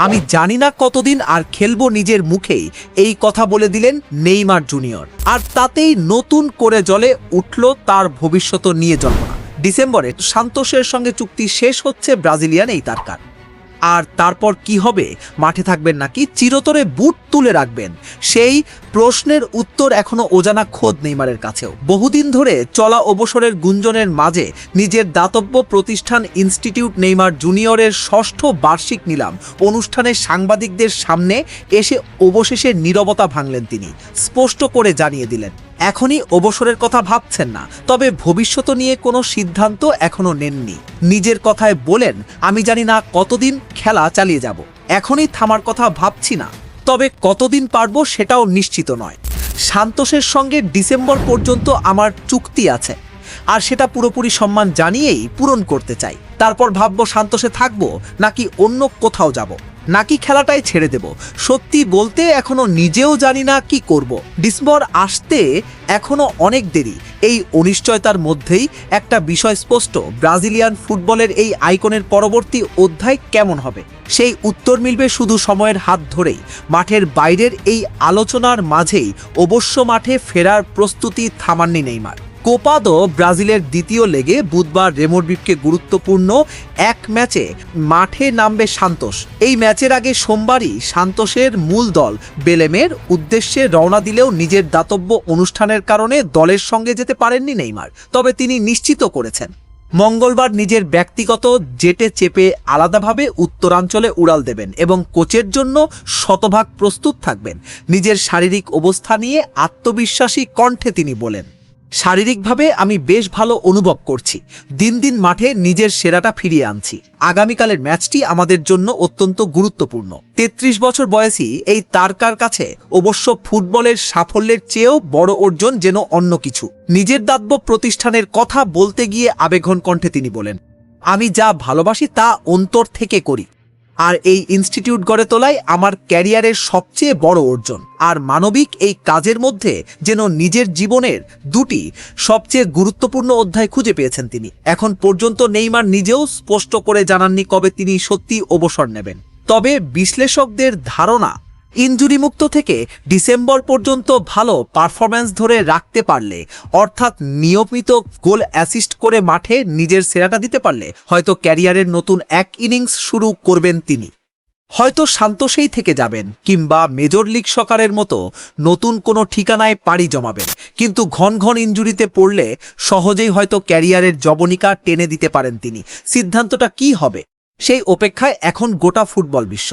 আমি জানি না কতদিন আর খেলবো নিজের মুখেই এই কথা বলে দিলেন নেইমার জুনিয়র। আর তাতেই নতুন করে জ্বলে উঠল তার ভবিষ্যৎ নিয়ে জল্পনা। ডিসেম্বরে সান্তোসের সঙ্গে চুক্তি শেষ হচ্ছে ব্রাজিলিয়ান এই তারকার। আর তারপর কি হবে? মাঠে থাকবেন নাকি চিরতরে বুট তুলে রাখবেন? সেই প্রশ্নের উত্তর এখনো অজানা খোদ নেইমারের কাছেও। বহুদিন ধরে চলা অবসরের গুঞ্জনের মাঝে নিজের দাতব্য প্রতিষ্ঠান ইনস্টিটিউট নেইমার জুনিয়রের ষষ্ঠ বার্ষিক নিলাম অনুষ্ঠানে সাংবাদিকদের সামনে এসে অবশেষে নীরবতা ভাঙলেন তিনি। স্পষ্ট করে জানিয়ে দিলেন এখনই অবসরের কথা ভাবছেন না, তবে ভবিষ্যৎ নিয়ে কোনো সিদ্ধান্ত এখনো নেননি। নিজের কথায় বলেন, আমি জানি না কতদিন খেলা চালিয়ে যাব, এখনই থামার কথা ভাবছি না, তবে কতদিন পারবো সেটাও নিশ্চিত নয়। সান্তোসের সঙ্গে ডিসেম্বর পর্যন্ত আমার চুক্তি আছে, আর সেটা পুরোপুরি সম্মান জানিয়েই পূরণ করতে চাই। তারপর ভাববো সান্তোসে থাকবো নাকি অন্য কোথাও যাব, নাকি খেলাটাই ছেড়ে দেব। সত্যি বলতে এখনো নিজেও জানি না কি করব। ডিসেম্বর আসতে এখনো অনেক দেরি। এই অনিশ্চয়তার মধ্যেই একটা বিষয় স্পষ্ট, ব্রাজিলিয়ান ফুটবলের এই আইকনের পরবর্তী অধ্যায় কেমন হবে সেই উত্তর মিলবে শুধু সময়ের হাত ধরেই। মাঠের বাইরের এই আলোচনার মাঝেই অবশ্য মাঠে ফেরার প্রস্তুতি থামাননি নেইমার। কোপাদো ব্রাজিলের দ্বিতীয় লেগে বুধবার রেমোরবিপকে গুরুত্বপূর্ণ এক ম্যাচে মাঠে নামবে সান্তোস। এই ম্যাচের আগে সোমবারই সান্তোসের মূল দল বেলেমের উদ্দেশ্যে রওনা দিলেও নিজের দাতব্য অনুষ্ঠানের কারণে দলের সঙ্গে যেতে পারেননি নেইমার। তবে তিনি নিশ্চিত করেছেন মঙ্গলবার নিজের ব্যক্তিগত জেটে চেপে আলাদাভাবে উত্তরাঞ্চলে উড়াল দেবেন এবং কোচের জন্য শতভাগ প্রস্তুত থাকবেন। নিজের শারীরিক অবস্থা নিয়ে আত্মবিশ্বাসী কণ্ঠে তিনি বলেন, শারীরিকভাবে আমি বেশ ভালো অনুভব করছি, দিন দিন মাঠে নিজের সেরাটা ফিরিয়ে আনছি। আগামীকালের ম্যাচটি আমাদের জন্য অত্যন্ত গুরুত্বপূর্ণ। ৩৩ বছর বয়সী এই তারকার কাছে অবশ্য ফুটবলের সাফল্যের চেয়েও বড় অর্জন যেন অন্য কিছু। নিজের দাতব্য প্রতিষ্ঠানের কথা বলতে গিয়ে আবেগঘন কণ্ঠে তিনি বলেন, আমি যা ভালোবাসি তা অন্তর থেকে করি, আর এই ইনস্টিটিউট গড়ে তোলাই আমার ক্যারিয়ারের সবচেয়ে বড় অর্জন। আর মানবিক এই কাজের মধ্যে যেন নিজের জীবনের দুটি সবচেয়ে গুরুত্বপূর্ণ অধ্যায় খুঁজে পেয়েছেন তিনি। এখন পর্যন্ত নেইমার নিজেও স্পষ্ট করে জানাননি কবে তিনি সত্যি অবসর নেবেন। তবে বিশ্লেষকদের ধারণা, ইনজুরিমুক্ত থেকে ডিসেম্বর পর্যন্ত ভালো পারফরম্যান্স ধরে রাখতে পারলে, অর্থাৎ নিয়মিত গোল অ্যাসিস্ট করে মাঠে নিজের সেরাটা দিতে পারলে হয়তো ক্যারিয়ারের নতুন এক ইনিংস শুরু করবেন তিনি। হয়তো সান্তোসেই থেকে যাবেন, কিংবা মেজর লিগ সকারের মতো নতুন কোনো ঠিকানায় পাড়ি জমাবেন। কিন্তু ঘন ঘন ইনজুরিতে পড়লে সহজেই হয়তো ক্যারিয়ারের জবনিকা টেনে দিতে পারেন তিনি। সিদ্ধান্তটা কি হবে সেই অপেক্ষায় এখন গোটা ফুটবল বিশ্ব।